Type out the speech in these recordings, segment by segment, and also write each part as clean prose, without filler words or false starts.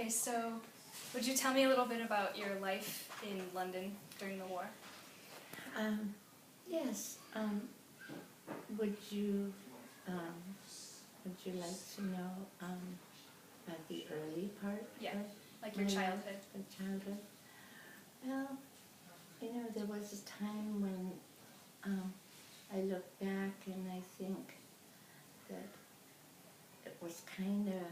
Okay, so would you tell me a little bit about your life in London during the war? Yes. Would you um, would you like to know about the early part? Yeah, of like your my childhood. life, my childhood? Well, there was a time when I look back and I think that it was kind of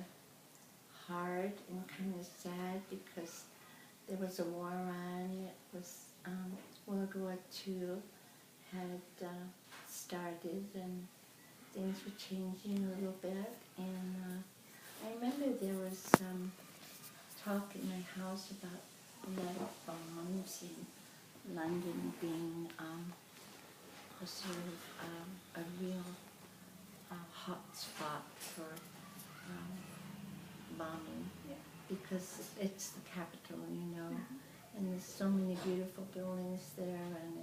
hard and kind of sad because there was a war on. It was World War II had started and things were changing a little bit. And I remember there was some talk in my house about a lot of bombs in London being a sort of a real hot spot for bombing, Yeah. because it's the capital, and there's so many beautiful buildings there, and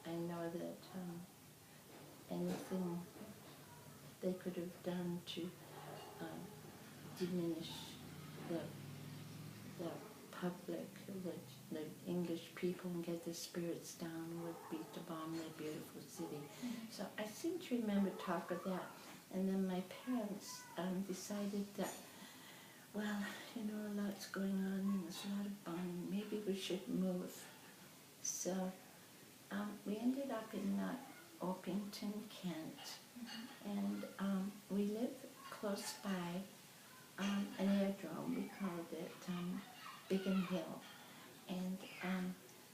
I know that anything they could have done to diminish the public, the English people, and get their spirits down would be to bomb their beautiful city. So I seem to remember talk of that. And then my parents decided that, well, a lot's going on and there's a lot of bombing. Maybe we should move. So we ended up in Orpington, Kent. And we live close by an airdrome. We called it Biggin Hill. And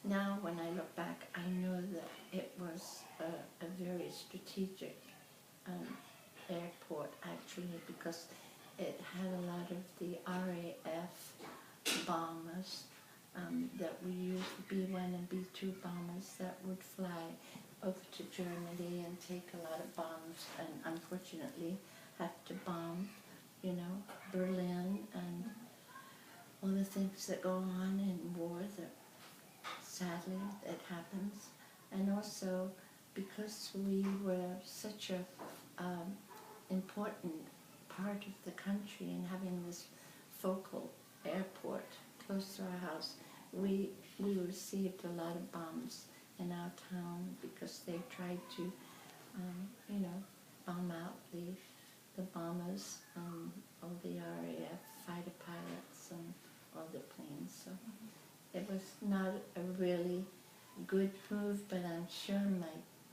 now when I look back, I know that it was a very strategic airport, actually, because it had a lot of the RAF bombers that we used, the B-1 and B-2 bombers that would fly over to Germany and take a lot of bombs, and unfortunately have to bomb, Berlin and all the things that go on in war that sadly it happens. And also because we were such a important part of the country, and having this focal airport close to our house, we received a lot of bombs in our town because they tried to, bomb out the bombers, all the RAF fighter pilots and all the planes. So it was not a really good move, but I'm sure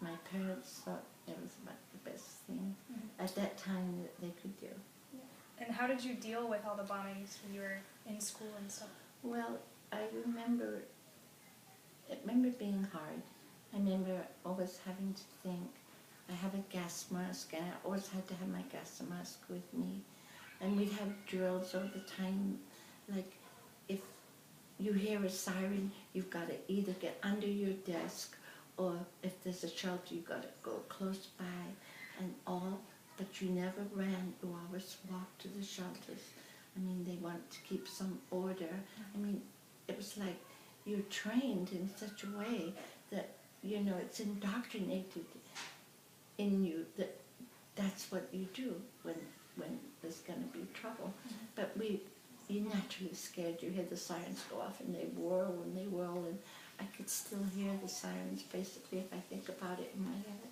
my parents thought it was about the best thing at that time that they could do. And how did you deal with all the bombings when you were in school and stuff? Well, I remember it being hard. I remember always having to think, I have a gas mask, and I always had to have my gas mask with me. And we'd have drills all the time, like if you hear a siren, you've got to either get under your desk, or if there's a shelter, you've got to go close by and all, but you never ran, you always walked to the shelters. I mean, they want to keep some order. I mean, it was like you're trained in such a way that, it's indoctrinated in you that that's what you do when there's going to be trouble. But you're naturally scared. You hear the sirens go off and they whirl and they whirl, and I could still hear the sirens basically if I think about it in my head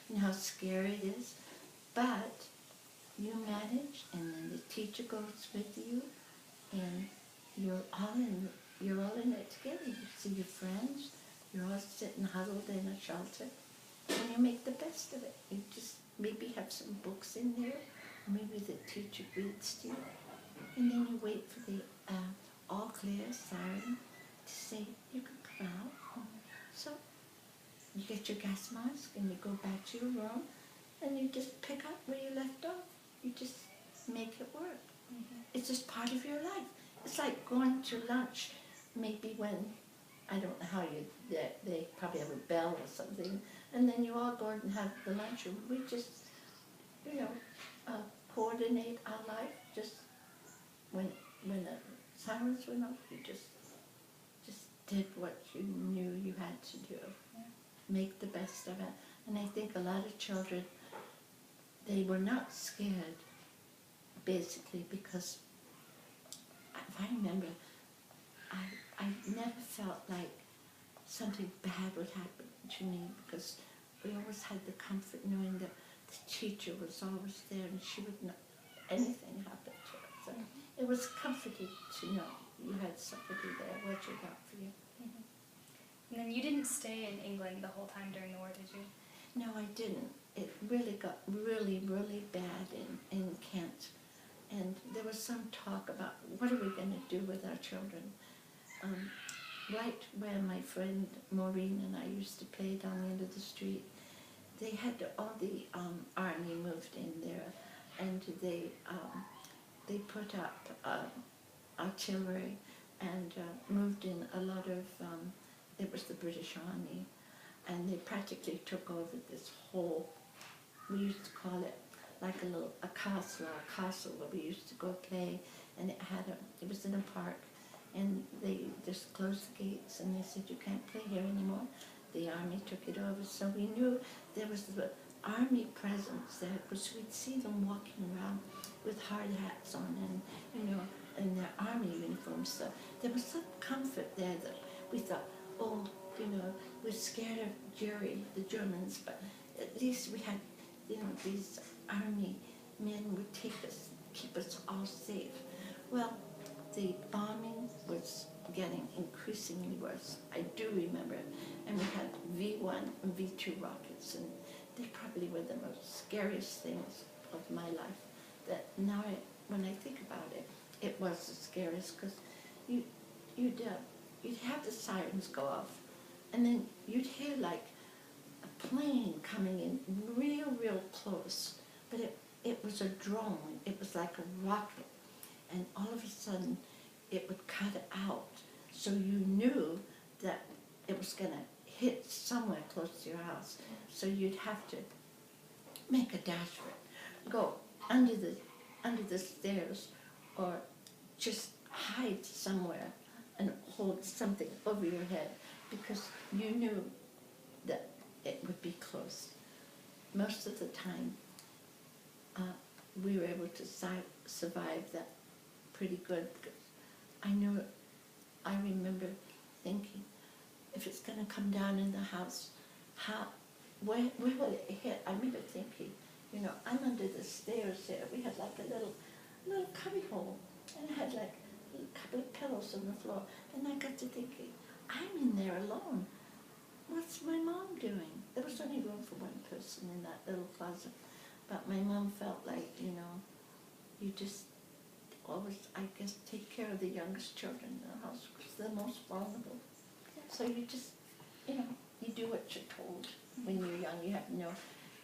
and how scary it is. But you manage, and then the teacher goes with you, and you're all in it together. You see your friends, you're all sitting huddled in a shelter, and you make the best of it. You just maybe have some books in there, or maybe the teacher reads to you, and then you wait for the all clear siren to say you can come out. So you get your gas mask and you go back to your room, and you just pick up where you left off. You just make it work. It's just part of your life. It's like going to lunch, maybe when, I don't know how they probably have a bell or something, and then you all go and have the lunch, and we just, coordinate our life. Just when the sirens went off, you just did what you knew you had to do. Make the best of it. And I think a lot of children, they were not scared, basically, because remember I never felt like something bad would happen to me because we always had the comfort knowing that the teacher was always there and she would not anything happen to us. So it was comforting to know you had somebody there watching out for you. And then you didn't stay in England the whole time during the war, did you? No, I didn't. It really got really, really bad in Kent. And there was some talk about what are we going to do with our children. Right where my friend Maureen and I used to play down the end of the street, they had all the army moved in there, and they put up artillery and moved in a lot of, it was the British Army, and they practically took over this whole, we used to call it like a castle where we used to go play, and it was in a park, and they just closed the gates and they said you can't play here anymore. The army took it over, so we knew there was the army presence there because we'd see them walking around with hard hats on and in their army uniforms. So there was some comfort there that we thought, we're scared of Jerry, the Germans, but at least we had, these army men would keep us all safe. Well, the bombing was getting increasingly worse. I do remember it. And we had V1 and V2 rockets, and they probably were the most scariest things of my life. That now, when I think about it, it was the scariest because you'd have the sirens go off, and then you'd hear like a plane coming in real close, but it was a drone. It was like a rocket. And all of a sudden, it would cut out. So you knew that it was going to hit somewhere close to your house. So you'd have to make a dash for it. Go under the stairs or just hide somewhere and hold something over your head because you knew that it would be close. Most of the time, we were able to survive that pretty good. I remember thinking, if it's going to come down in the house, where will it hit? I remember thinking, I'm under the stairs there. We had like a little cubby hole, and it had like a couple of pillows on the floor. And I got to thinking, I'm in there alone. What's my mom doing? There was only room for one person in that little closet. But my mom felt like, you just always, I guess, take care of the youngest children in the house because they're most vulnerable. So you just, you do what you're told when you're young. You have no.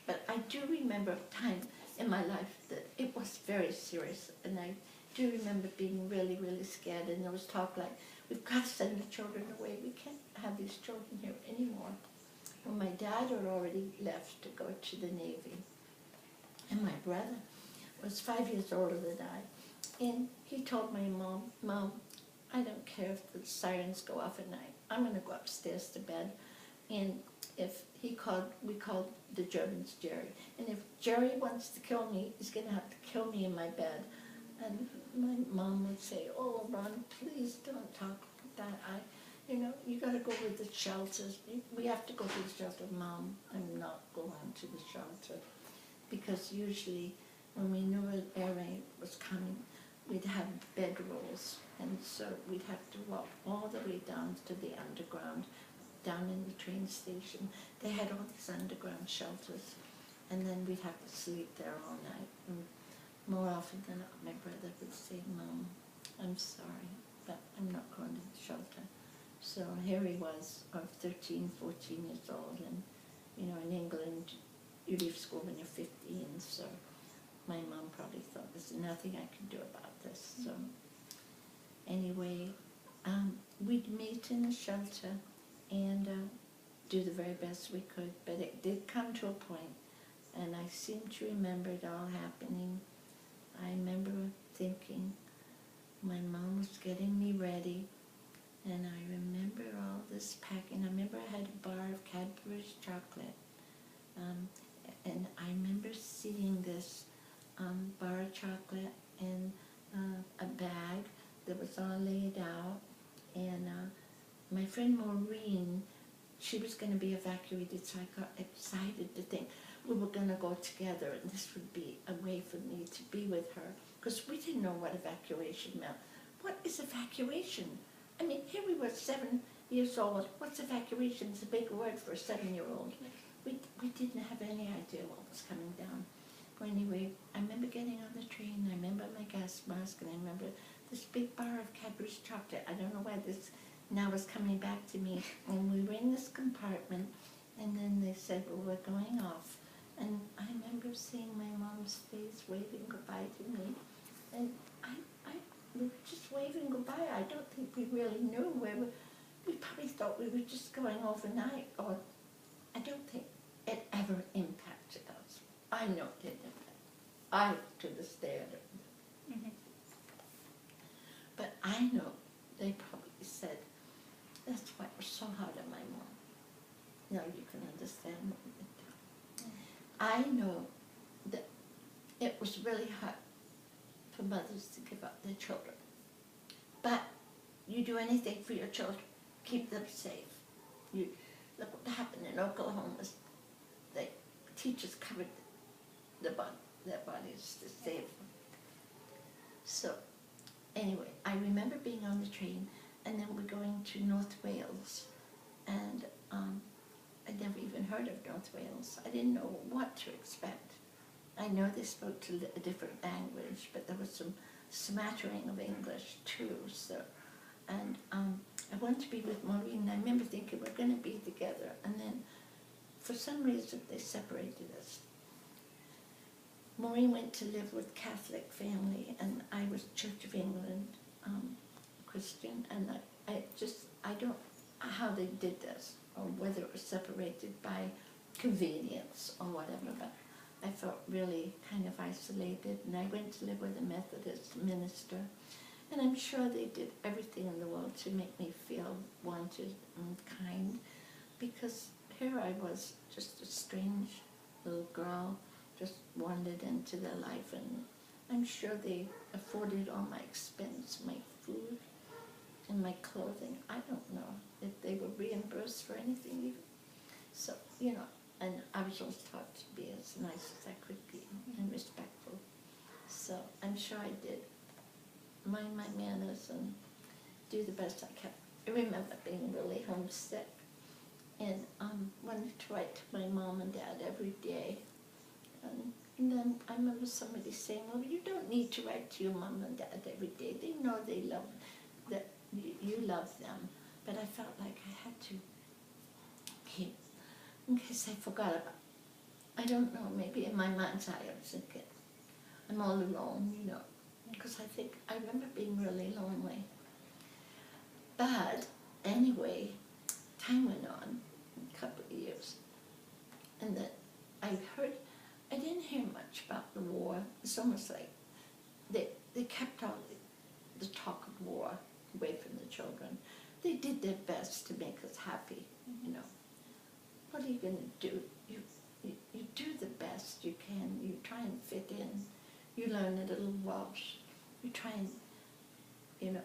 But I do remember a time in my life that it was very serious, and I do remember being really, really scared. And there was talk like, we've got to send the children away. We can't have these children here anymore. Well, my dad had already left to go to the Navy, and my brother was 5 years older than I. And he told my Mom, I don't care if the sirens go off at night. I'm going to go upstairs to bed. And if we called the Germans Jerry. And if Jerry wants to kill me, he's going to have to kill me in my bed. And my mom would say, oh, Ron, please don't talk like that. You got to go with the shelters. We have to go to the shelter. Mom, I'm not going to the shelter. Because usually when we knew an air raid was coming, we'd have bedrolls, and so we'd have to walk all the way down to the underground, down in the train station. They had all these underground shelters, and then we'd have to sleep there all night. And more often than not, my brother would say, Mom, I'm sorry, but I'm not going to the shelter. So here he was, 13, 14 years old, and in England, you leave school when you're 15, so my mom probably thought there's nothing I can do about this. So anyway, we'd meet in the shelter and do the very best we could, but it did come to a point, and I seem to remember it all happening. I remember thinking my mom was getting me ready, and I remember all this packing. I remember I had a bar of Cadbury's chocolate, and I remember seeing this bar of chocolate in a bag that was all laid friend Maureen, she was going to be evacuated, so I got excited to think we were going to go together and this would be a way for me to be with her, because we didn't know what evacuation meant. What is evacuation? I mean, here we were 7 years old. What's evacuation? It's a big word for a 7-year-old. We didn't have any idea what was coming down. But anyway, I remember getting on the train, I remember my gas mask, and I remember this big bar of Cadbury's chocolate. I don't know why this now was coming back to me. And we were in this compartment, and then they said, well, we're going off. And I remember seeing my mom's face waving goodbye to me. And we were just waving goodbye. I don't think we really knew where we probably thought we were just going overnight, or I don't think it ever impacted us. I know it didn't. I, to this day, I don't know. But I know they probably said, that's why it was so hard on my mom. Now you can understand what we went through. I know that it was really hard for mothers to give up their children. But you do anything for your children, keep them safe. You look what happened in Oklahoma. The teachers covered their bodies to save them. So anyway, I remember being on the train, and then we're going to North Wales, and I'd never even heard of North Wales. I didn't know what to expect. I know they spoke a different language, but there was some smattering of English too. So, and I wanted to be with Maureen. I remember thinking we're going to be together, and then for some reason they separated us. Maureen went to live with Catholic family, and I was Church of England Christian, and I don't know how they did this, or whether it was separated by convenience or whatever, but I felt really kind of isolated, and I went to live with a Methodist minister, and I'm sure they did everything in the world to make me feel wanted and kind, because here I was, just a strange little girl, just wandered into their life, and I'm sure they afforded all my expense, my food, and my clothing. I don't know if they were reimbursed for anything even. So, you know, and I was always taught to be as nice as I could be and respectful. So I'm sure I did mind my manners and do the best I could. I remember being really homesick and wanted to write to my mom and dad every day. And then I remember somebody saying, well, you don't need to write to your mom and dad every day. They know they love, that you love them. But I felt like I had to keep, in case I forgot about. I don't know, maybe in my mind's eye I was thinking, I'm all alone, you know, because I remember being really lonely. But anyway, time went on, a couple of years, and then I didn't hear much about the war. It's almost like they kept all the talk of war away from the children. They did their best to make us happy, you know. What are you going to do? You do the best you can. You try and fit in. You learn a little Welsh. You try and, you know,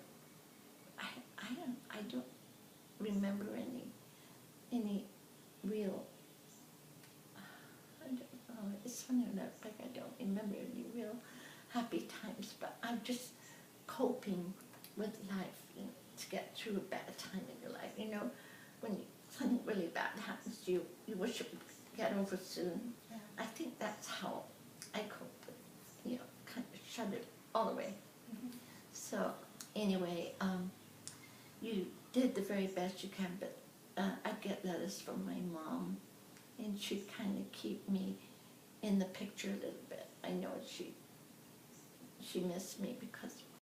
I don't remember any real, I don't know, it's funny enough, like I don't remember any real happy times, but I'm just coping with life, you know, to get through a bad time in your life. You know, when something really bad happens to you, you wish it would get over soon. Yeah. I think that's how I cope with, you know, kind of shut it all away. So anyway, you did the very best you can, but I get letters from my mom, and she'd kind of keep me in the picture a little bit. I know she missed me because